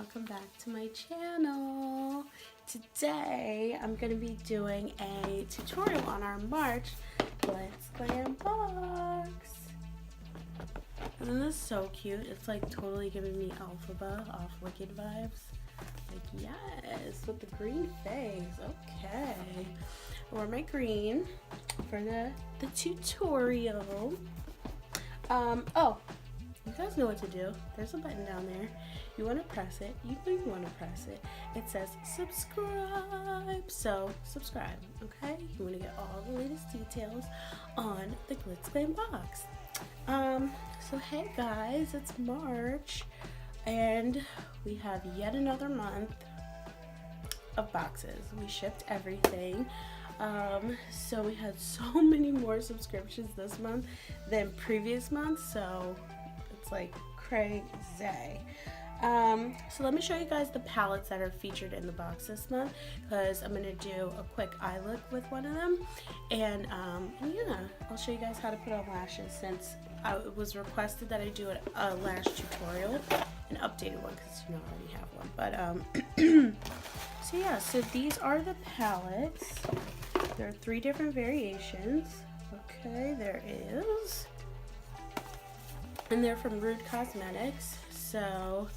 welcome back to my channel. Today I'm going to be doing a tutorial on our March GlitzGlamBox. Isn't this so cute? It's like totally giving me Alphaba off Wicked vibes. Like, yes, with the green face. Okay. I wore my green for the tutorial. Oh, you guys know what to do. There's a button down there. You want to press it. You know you want to press it. It says subscribe. So subscribe, okay? You want to get all the latest details on the Glitz Glam Box. So hey guys, it's March and we have yet another month of boxes. We shipped everything. So we had so many more subscriptions this month than previous months, so it's like crazy. So let me show you guys the palettes that are featured in the box this month, because I'm going to do a quick eye look with one of them, and yeah, I'll show you guys how to put on lashes, since it was requested that I do a lash tutorial, an updated one, because you know I already have one, but so yeah, so these are the palettes. There are 3 different variations. Okay, there is. And they're from Rude Cosmetics. So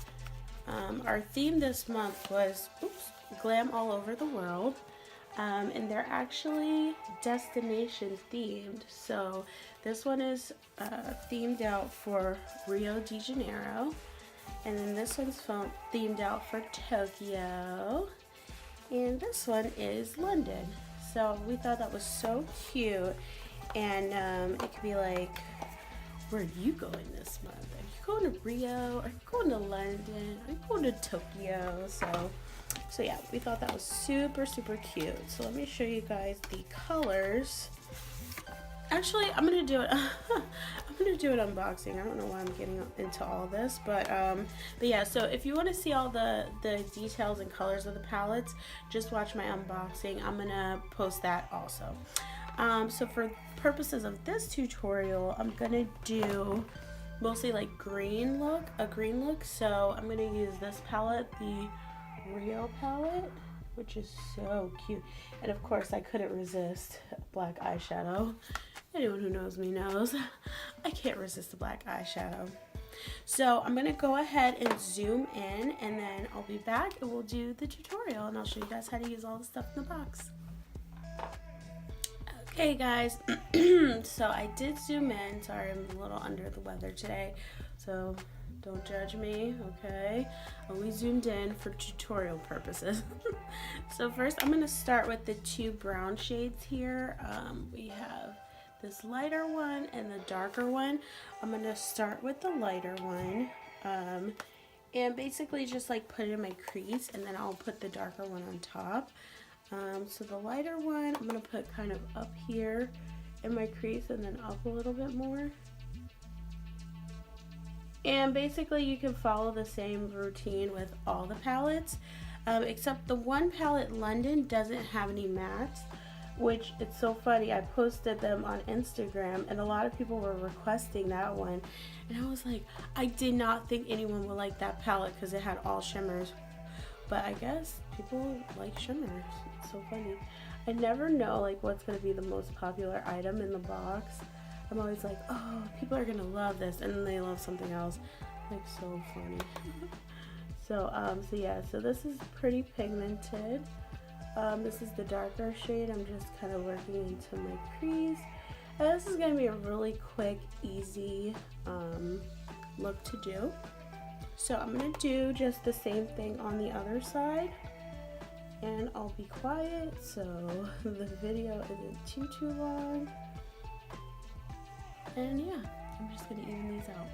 our theme this month was glam all over the world. And they're actually destination themed. So this one is themed out for Rio de Janeiro. And then this one's themed out for Tokyo. And this one is London. So we thought that was so cute, and it could be like, where are you going this month? Are you going to Rio? Are you going to London? Are you going to Tokyo? So yeah, we thought that was super cute. So let me show you guys the colors. Actually, I'm gonna do it. I'm gonna do an unboxing. I don't know why I'm getting into all this, but yeah. So if you want to see all the details and colors of the palettes, just watch my unboxing. I'm gonna post that also. So for purposes of this tutorial, I'm gonna do mostly like a green look. So I'm gonna use this palette, the Rio palette, which is so cute. And of course, I couldn't resist black eyeshadow. Anyone who knows me knows I can't resist the black eyeshadow. So I'm gonna go ahead and zoom in, and then I'll be back and we'll do the tutorial, and I'll show you guys how to use all the stuff in the box. Okay guys, so I did zoom in. Sorry, I'm a little under the weather today, so don't judge me, okay? We zoomed in for tutorial purposes. So first I'm gonna start with the 2 brown shades here. We have this lighter one and the darker one. I'm gonna start with the lighter one, and basically just like put it in my crease, and then I'll put the darker one on top. So the lighter one I'm gonna put kind of up here in my crease, and then up a little bit more. And basically you can follow the same routine with all the palettes, except the one palette, London, doesn't have any mattes, which it's so funny. I posted them on Instagram and a lot of people were requesting that one, and I was like, I did not think anyone would like that palette because it had all shimmers, but I guess people like shimmers. It's so funny. I never know like what's going to be the most popular item in the box. I'm always like, oh, people are gonna love this, and then they love something else. Like, so funny. So yeah, so this is pretty pigmented. This is the darker shade. I'm just kind of working into my crease. And this is gonna be a really quick, easy look to do. So I'm gonna do just the same thing on the other side, and I'll be quiet so the video isn't too long. And yeah, I'm just gonna even these out.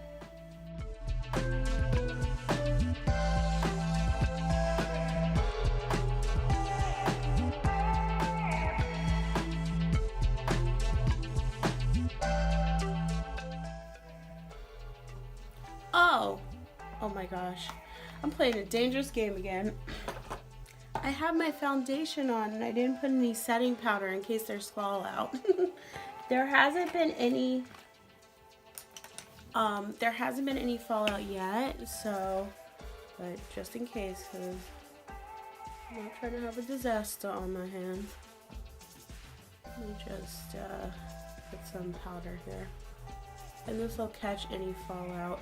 Oh my gosh, I'm playing a dangerous game again. I have my foundation on and I didn't put any setting powder in case there's fallout. There hasn't been any fallout yet, so but just in case, because I'm not trying to have a disaster on my hands. Let me just put some powder here, and this will catch any fallout.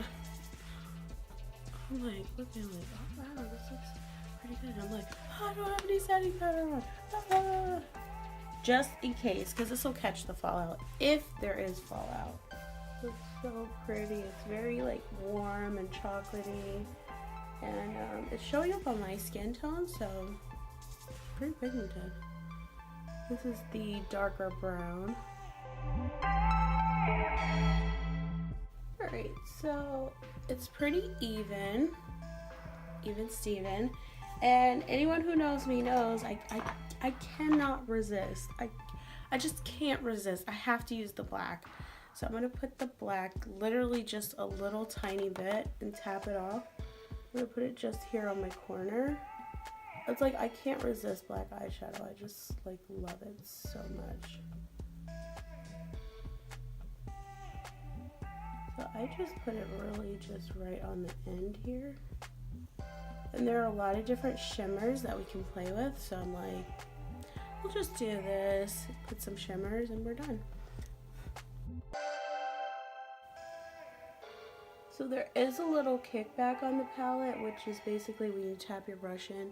I'm like looking like, oh wow, this looks pretty good. I'm like, oh, I don't have any setting powder on. Ah. Just in case, because this will catch the fallout if there is fallout. It's so pretty. It's very like warm and chocolatey, and it's showing up on my skin tone, so pretty pigmented. This is the darker brown. Alright, so it's pretty even Steven. And anyone who knows me knows I cannot resist. I just can't resist. I have to use the black. So I'm going to put the black literally just a little tiny bit and tap it off. I'm going to put it just here on my corner. It's like I can't resist black eyeshadow. I just like love it so much. So I just put it really just right on the end here. And there are a lot of different shimmers that we can play with. So I'm like, we'll just do this, put some shimmers, and we're done. So there is a little kickback on the palette, which is basically when you tap your brush in,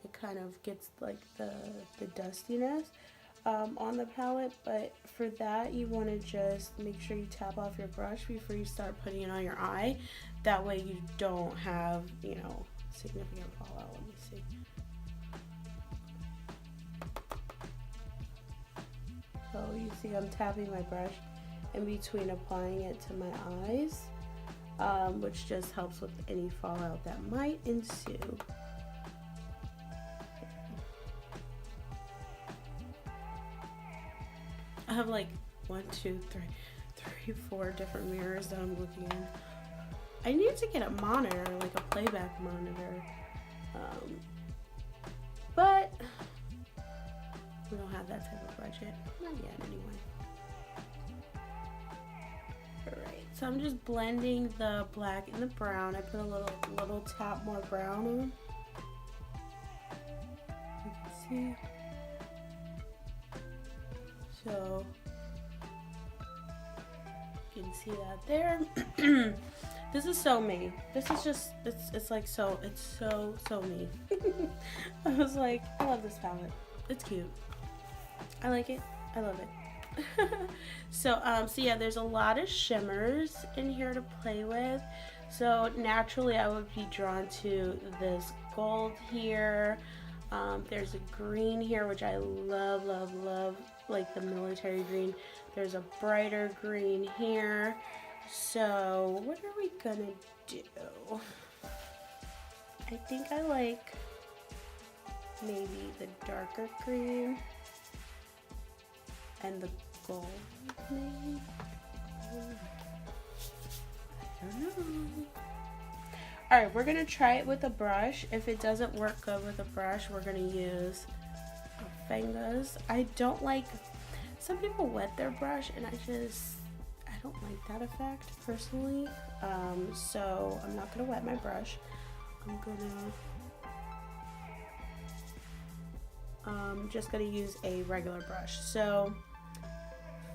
it kind of gets like the dustiness on the palette. But for that, you want to just make sure you tap off your brush before you start putting it on your eye. That way you don't have, you know, significant fallout. Let me see. So you see I'm tapping my brush in between applying it to my eyes, which just helps with any fallout that might ensue. I have like 1, 2, 3, 4 different mirrors that I'm looking in. I need to get a monitor, like a playback monitor, but we don't have that type of budget. Not yet, anyway. Alright, so I'm just blending the black and the brown. I put a little tap more brown on. You can see. So you can see that there. This is so me. This is just, it's like so, it's so me. I was like, I love this palette. It's cute. I like it. I love it. So yeah, there's a lot of shimmers in here to play with. So naturally I would be drawn to this gold here. There's a green here, which I love, like the military green. There's a brighter green here. So what are we gonna do? I think I like maybe the darker green and the gold, maybe? I don't know. Alright, we're gonna try it with a brush. If it doesn't work good with a brush, we're gonna use our fingers. I don't like, some people wet their brush and I don't like that effect personally. So I'm not gonna wet my brush. I'm just gonna use a regular brush. So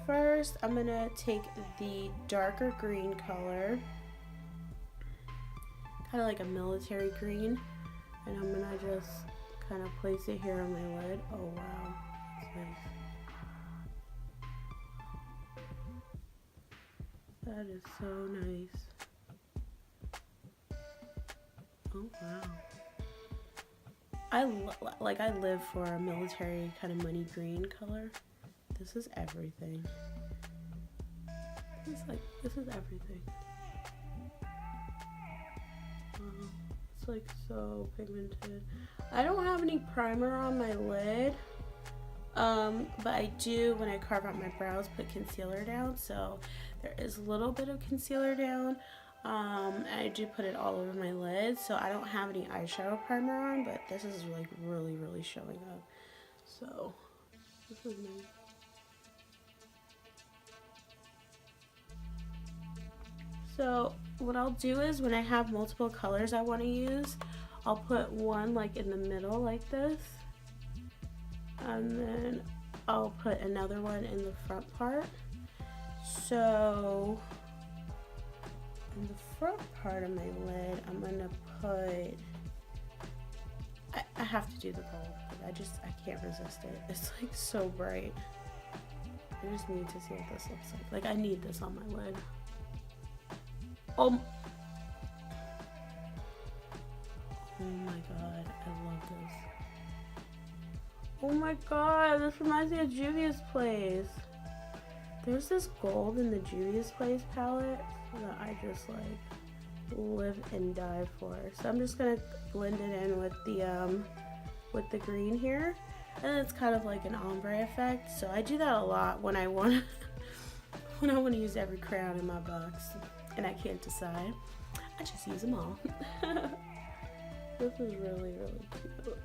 first I'm gonna take the darker green color, kind of like a military green, and I'm gonna just kind of place it here on my lid. Oh wow, that's nice. That is so nice. Oh wow. I live for a military kind of money green color. This is everything. This is everything. Wow. It's like so pigmented. I don't have any primer on my lid. But I do, when I carve out my brows, put concealer down. So there is a little bit of concealer down. And I do put it all over my lid, so I don't have any eyeshadow primer on, but this is like really showing up. So this is nice. So what I'll do is when I have multiple colors I want to use, I'll put one like in the middle like this, and then I'll put another one in the front part. So in the front part of my lid, I'm gonna put, I have to do the gold. I can't resist it. It's like so bright. I just need to see what this looks like. Like I need this on my lid. Oh my god, I love this. Oh my god, this reminds me of Juvia's Place. There's this gold in the Juvia's Place palette that I just like live and die for. So I'm just gonna blend it in with the green here, and it's kind of like an ombre effect. So I do that a lot when I want to use every crayon in my box and I can't decide. I just use them all. This is really, really cute.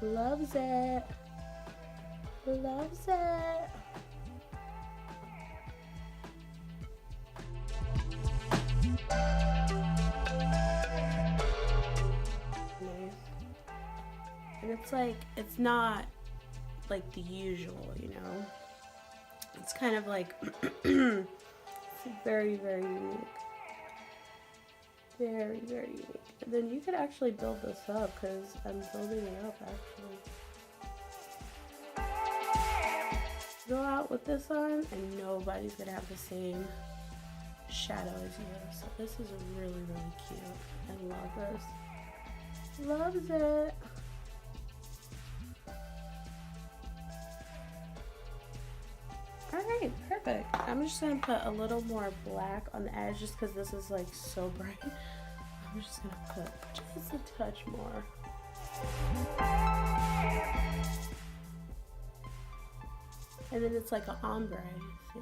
Loves it. Loves it. And it's like, it's not like the usual, you know? It's kind of like, it's very, very unique. Very, very unique. And then you could actually build this up, because I'm building it up actually. Go out with this on and nobody's gonna have the same shadow as you. So this is really, really cute. I love this. Loves it. Alright, perfect. I'm just going to put a little more black on the edge just because this is like so bright. I'm just going to put just a touch more. And then it's like an ombre, see?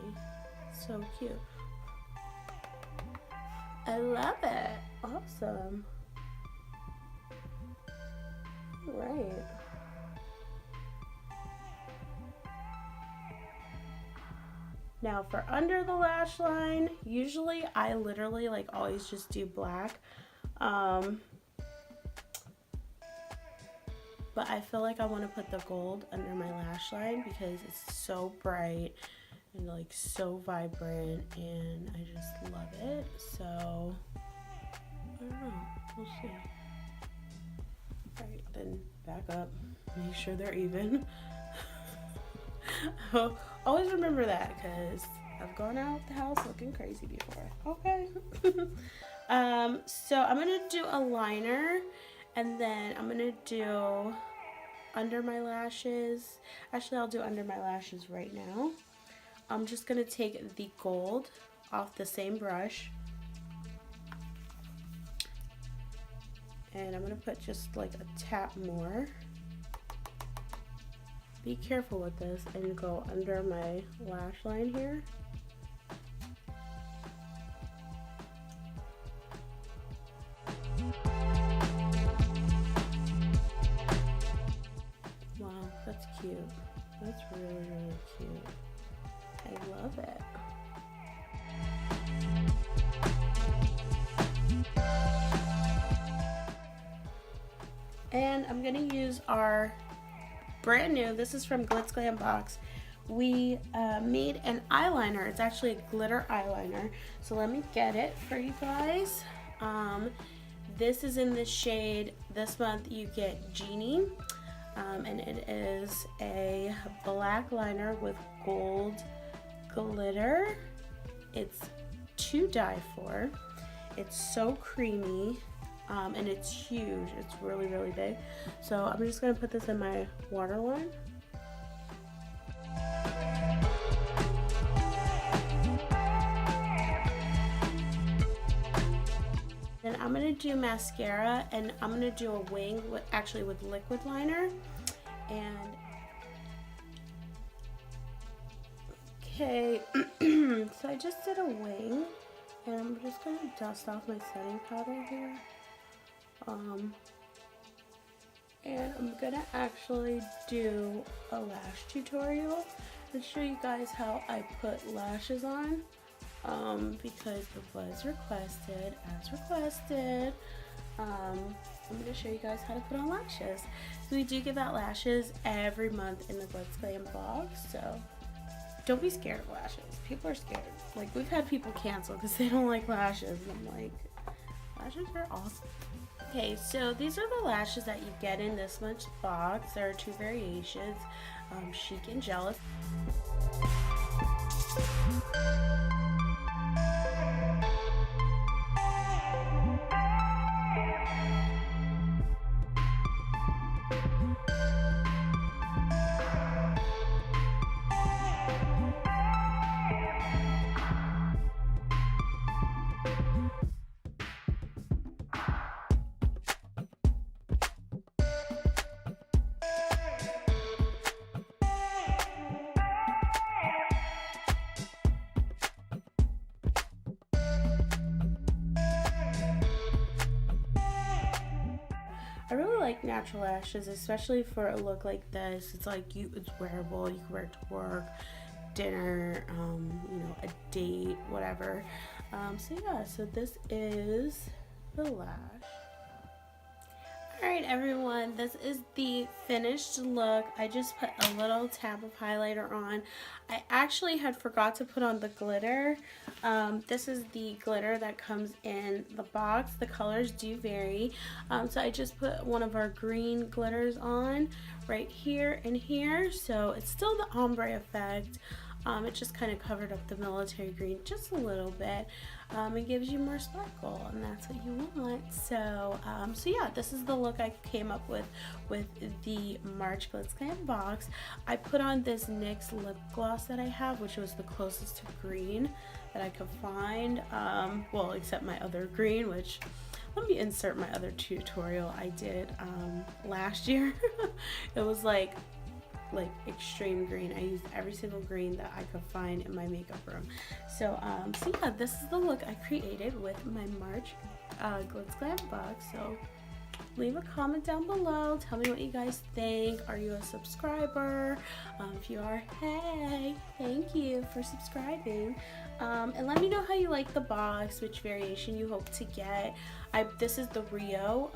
So cute. I love it. Awesome. Alright. Now for under the lash line, usually I literally like always just do black. But I feel like I want to put the gold under my lash line because it's so bright and like so vibrant and I just love it. So I don't know, we'll see. Alright, then back up, make sure they're even. Always remember that because I've gone out the house looking crazy before. Okay. So I'm gonna do a liner and then I'm gonna do under my lashes. Actually, I'll do under my lashes right now. I'm just gonna take the gold off the same brush and I'm gonna put just like a tap more. Be careful with this and go under my lash line here. Wow, that's cute. That's really, really cute. I love it. And I'm gonna use our brand new, this is from GlitzGlamBox. We made an eyeliner. It's actually a glitter eyeliner. So let me get it for you guys. This is in the shade, this month you get Genie. And it is a black liner with gold glitter. It's to die for. It's so creamy. And it's huge. It's really, really big. So I'm just going to put this in my waterline. Then I'm going to do mascara and I'm going to do a wing with, actually with liquid liner. And okay, so I just did a wing and I'm just going to dust off my setting powder here. And I'm gonna actually do a lash tutorial to show you guys how I put lashes on. because it was requested, as requested. I'm going to show you guys how to put on lashes. So we do give out lashes every month in the Glitz Glam box, so don't be scared of lashes. People are scared. Like, we've had people cancel because they don't like lashes, and I'm like, lashes are awesome. Okay, so these are the lashes that you get in this month's box. There are two variations, Chic and Jealous. I really like natural lashes, especially for a look like this. It's like it's wearable. You can wear it to work, dinner, you know, a date, whatever. So yeah, so this is the lash. Alright everyone, this is the finished look. I just put a little tab of highlighter on. I actually had forgot to put on the glitter. This is the glitter that comes in the box. The colors do vary. So I just put one of our green glitters on right here and here. So it's still the ombre effect. It just kind of covered up the military green just a little bit. It gives you more sparkle, and that's what you want. So, so yeah, this is the look I came up with the March GlitzGlamBox. I put on this NYX lip gloss that I have, which was the closest to green that I could find. Well, except my other green, which let me insert my other tutorial I did last year. It was like extreme green. I used every single green that I could find in my makeup room. So so yeah, this is the look I created with my March GlitzGlamBox. So leave a comment down below. Tell me what you guys think. Are you a subscriber? If you are, hey, thank you for subscribing. And let me know how you like the box, which variation you hope to get. This is the Rio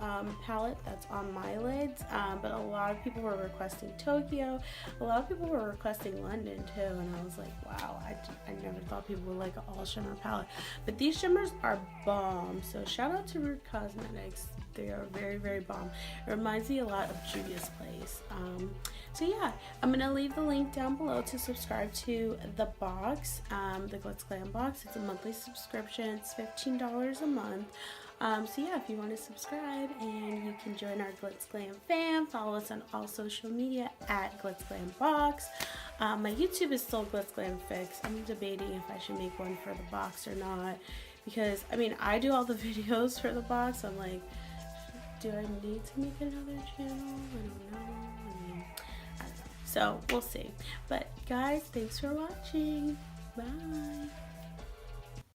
palette that's on my lids, but a lot of people were requesting Tokyo. A lot of people were requesting London too, and I was like, wow, I never thought people would like an all shimmer palette. But these shimmers are bomb, so shout out to Root Cosmetics. They are very, very bomb. It reminds me a lot of Juvia's Place. So yeah, I'm gonna leave the link down below to subscribe to the box, the Glitz Glam box. It's a monthly subscription. It's $15 a month. So yeah, if you want to subscribe, and you can join our Glitz Glam fam, follow us on all social media at GlitzGlamBox. My YouTube is still Glitz Glam Fix. I'm debating if I should make one for the box or not, because I mean, I do all the videos for the box. I'm like, do I need to make another channel? I don't know. I mean, I don't know. So we'll see. But guys, thanks for watching. Bye.